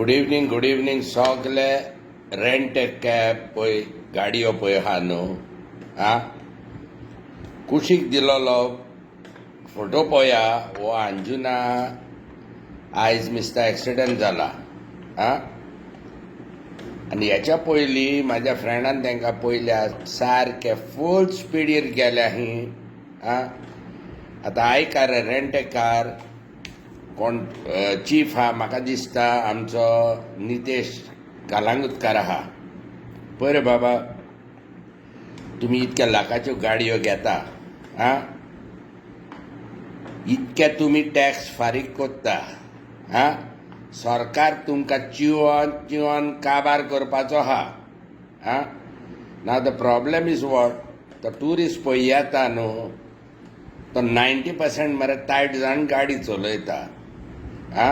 Good evening सगळे rent a cab पळय गाडयो पळय आहा न्हू आ कुशीक दिलोलो फोटो पळया हो अंजुना आयज मिस्ता एक्सिडेंट जाला आ आनी हेच्या पयलीं म्हाज्या फ्रेंडान तांकां पळयल्या सारके फूल स्पिडीर गेल्या ही आ आतां आयकार रेंट ए कार कोण चीफ हा म्हाका दिसता आमचो नितेश कालांगुटकार आहा पळय रे बाबा तुमी इतक्या लाखाच्यो गाडयो घेता आ इतके तुमी टॅक्स फारीक कोत्ता आ सरकार तुमकां चिवन काबार करपाचो आहा आ नाव द प्रॉब्लेम इज वॉट तो ट्युरिस्ट पळय येता न्हू तो 90% मरे तायट जावन गाडी चलयता आ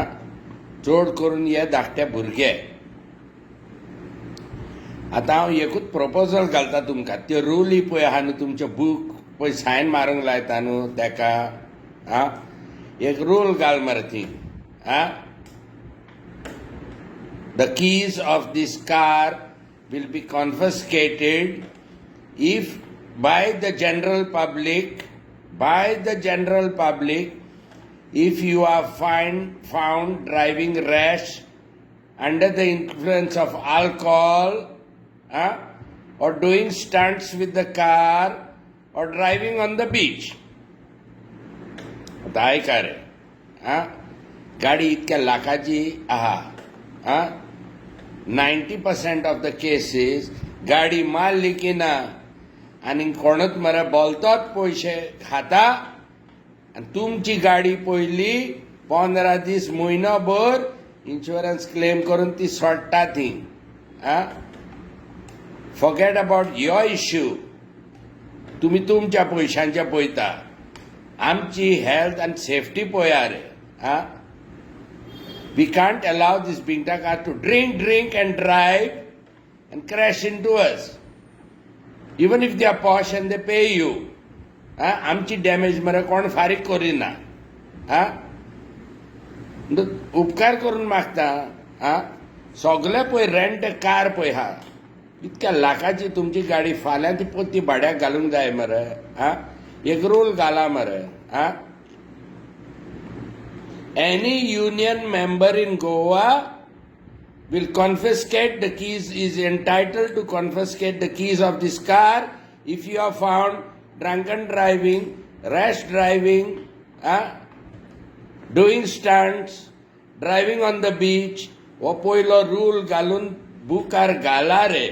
चड करून हे धाकटे भुरगे आतां हांव एकूच प्रपोजल घालता तुमकां त्यो रुली पळय आहा न्हू तुमचे बूक पळय सायन मारूंक लायता न्हू तेका आ एक रूल घाल मरे थी आ the keys of this car will be confiscated if by the general public if you are found driving rash under the influence of alcohol or doing stunts with the car or driving on the beach. आता ऐका रे गाडी इतक्या लाखाची आहा 90% of the cases गाडी मारली की ना आनी कोणूच मरे बोलतोच पयशे खाता आनी तुमची गाडी पयली 15 दीस म्हयनोभर इन्शुरन्स क्लेम करून ती सोडटा थी फॉरगेट अबाउट युअर इश्यू तुमी तुमच्या पयशांचे पळयता आमची हेल्थ आनी सेफ्टी पळया रे वी कांट अलाव दीस बिंटा car to drink and drive and crash into us even if they are posh and they pay you आमची डॅमेज मरे कोण फारीक करिना उपकार करून मागता सगळे पळय रेंट कार पळय हा इतक्या लाखाची तुमची गाडी फाल्यां ती पोती भाड्याक घालूंक जाय मरे एक रूल घाला मरे any union member in Goa will confiscate the keys, is entitled to confiscate the keys of this car if you are found drunken driving, rash driving, doing stunts, driving on the beach. हो पयलो rule घालून बुकार घाला रे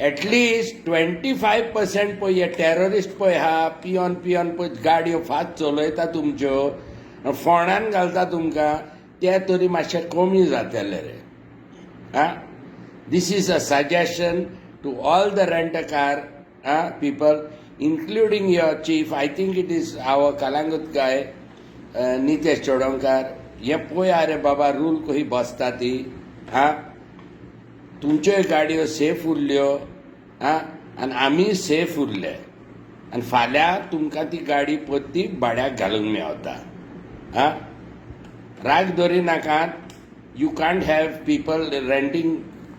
at least 25% पळय हे terrorist पळय हा peon पळय गाडयो फास्ट चलयता तुमच्यो फोंडान घालता तुमकां ते तरी मातशे कमी जातले रे this is a suggestion to all the rent car people including your chief I think it is our Calangute guy Nitesh Chodankar हे पळया रे बाबा रूल कशी बसता ती तुमच्यो गाडयो सेफ उरल्यो आनी आमी सेफ उरले आनी फाल्यां तुमकां ती गाडी पत्ती भाड्याक घालूंक मेळटा राग धरी नाकात you can't have people renting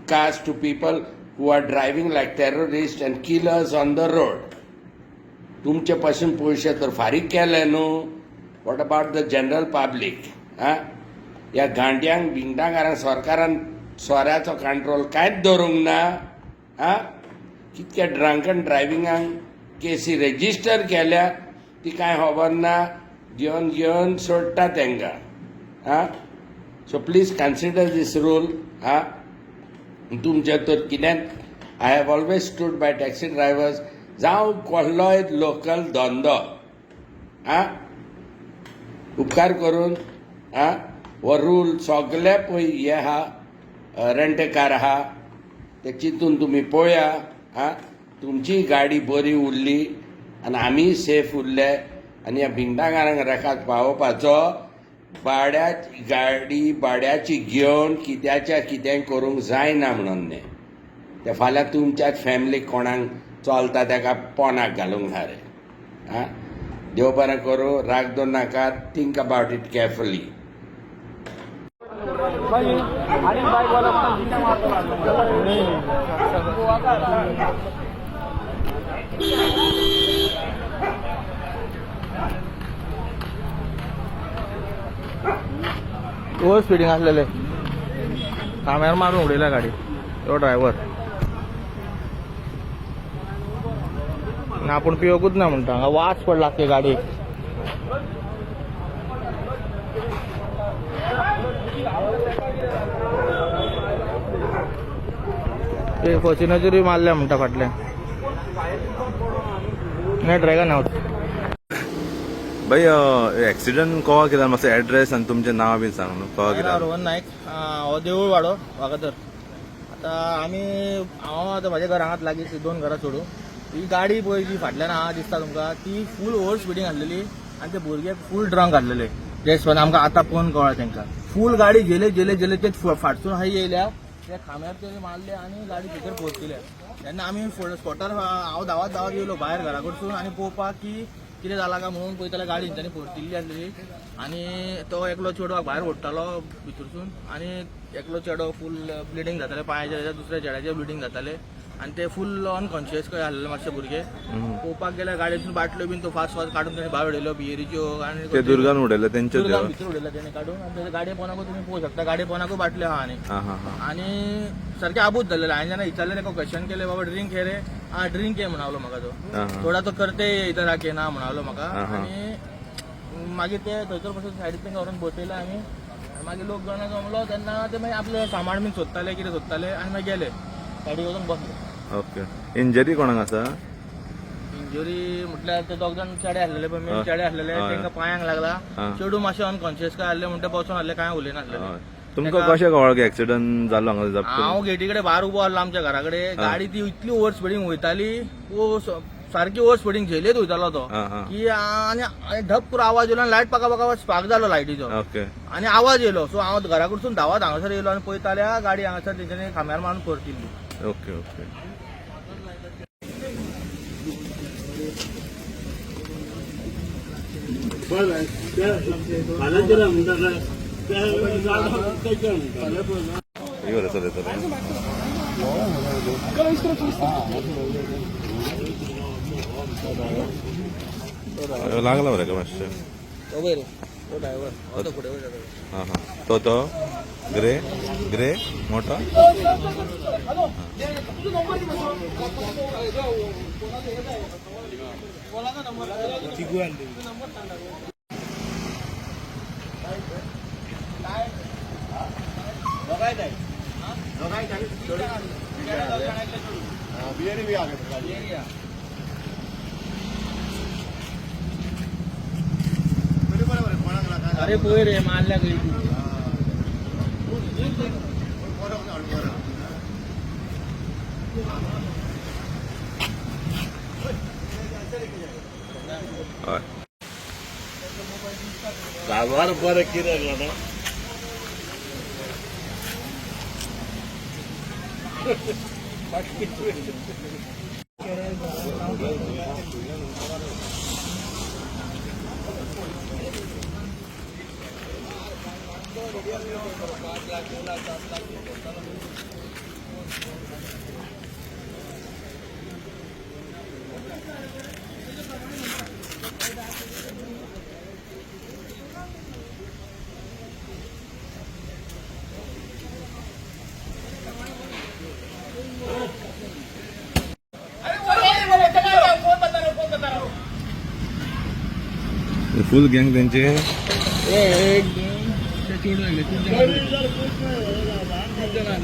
cars to people who are driving like terrorist and killers on the road तुमचे पासून पयशे तर फारीक केले न्हू what about the general public ह्या गांठ्यांक भिंगटांकारांक सरकारान सोऱ्याचो कंट्रोल कांयच दवरूंक ना कितके ड्रंकन ड्रायव्हिंगांक केसी रेजिस्टर केल्या ती कांय खबर ना घेवन सोडटा तांकां so please consider this rule तुमचे तर कितें I have always stood by taxi drivers जावं कसलोय लोकल धंदो उपकार करून हो रूल सगळे पळय हे आहा रेंट कार आहा ते चिंतून तुमी पळया तुमची गाडी बरी उरली आनी आमी सेफ उरले आनी ह्या भिंगटांकारांक रेखात पावोवपाचो भाड्याची गाडी भाड्याची घेवन कित्याच्या कितें करूंक जायना म्हणून ते फाल्यां तुमच्याच फॅमिलीक कोणाक चलता ताका पोनाक घालूंक जाय रे देव बरें करूं राग धर नाकात थिंक अबाउट इट केअरफुली आणि बाईकवाला पण जिथे मारतो ओव्हर स्पीडिंग असलेले काम्यावर मारून उडलेला गाडी तो ड्रायव्हर आपण पिओकूच ना म्हणता हांगा वास पडला लागते गाडी ते फॉर्च्युनर मारल्या म्हणटा फाटल्या नाही ड्रॅगन आउट भाई एक्सिडेंट कवा केला मातसो एड्रेस आणि तुमचे नाव बी सांग न्हू कवा केला रोहन नायक हो देऊळ वाडो वागातर आता आम्ही हांव आतां म्हाज्या घरा हांगात लागीं 2 घरां सोडून ही गाडी पळय जी फाटल्यान आहा दिसता तुमकां ती फूल ओव्हर स्पिडींग आहलेली आनी ते भुरगे फूल ड्रंक आहलेले ते पण आमकां आतां फोन कळ्ळा तांकां फूल गाडी गेले गेले गेले ते फाटसून हाय येयल्या त्या खांब्यार ते मारले आनी गाडी भितर पोचयल्या तेन्ना आमी स्पॉटार हांव धांवत धांवत येयलो भायर घरा कडसून आनी पळोवपाक की कितें जाला काय म्हणून पळयताल्या गाडी तेंच्यांनी परतिल्ली आसलेली आनी तो एकलो चेडवाक भायर ओडटालो भितरसून आनी एकलो चेडो फूल ब्लिडींग जाताले पांयाच्या दुसऱ्या चेड्याचे ब्लिडींग जाताले आनी ते फूल अनकॉन्शियस कशें आसलेले मातशे भुरगे पळोवपाक गेल्यार गाडयेसून बाटल्यो बीन तो फास्ट फास्ट काडून तेणी भायर उडयल्यो बियरीच्यो आनी ते दुर्गान उडयले तेंचे भितर उडयला तेणी काडून आनी गाडये पोनाकूय तुमी पळोवंक शकता गाडये पोनाकूय बाटल्यो आहा आनी सारकें आबूज जाल्लेले हांवें जेन्ना विचारलें ताका क्वेश्चन केलें बाबा ड्रिंक हे रे ड्रिंक हे म्हणालो म्हाका तो थोडा तो करते इतर के ना म्हणालो म्हाका आनी मागीर ते थंयसर पासून सायडीक तेंकां व्हरून बसयले आमी मागीर लोक जाणां जमलो तेन्ना ते मागीर आपलें सामान बीन सोदताले कितें सोदताले आनी मागीर गेले गाडी वचून बसले ओके इंजरी कोणाक आसा इंजुरी म्हटल्यार ते 2 जाण चेडे आसलेले पण मेन चेडे आसलेले तांकां पांयांक लागला चेडू मातशे अनकॉन्शियस काय आसले म्हणटा बसून आसले काय उलयनासले तुमकां कशें कळ्ळें की एक्सिडेंट जालो हांगा हांव गेटी कडेन भायर उबो आसलो आमच्या घरा कडेन गाडी ती इतली ओव्हर स्पिडींग वयताली सारकी ओव्हर स्पिडींग झेलेत वयतालो तो की आनी धप करून आवाज येयलो आनी लायट पाका स्पार्क जालो लायटीचो आनी आवाज येयलो सो हांव घरा कडसून धांवत हांगासर येयलो आनी पळयताल्या गाडी हांगासर तेंच्यांनी खांब्यार मारून परतिल्ली ओके ओके इवर चलयतले लागला बरें का मातशें तो ड्रायव्हर फुडें हां हां तो ग्रे ग्रे मोठा अरे पळय रे मारल्या गई सावार बरं कितें ना फुल गँग त्यांचे एक 2 3 जण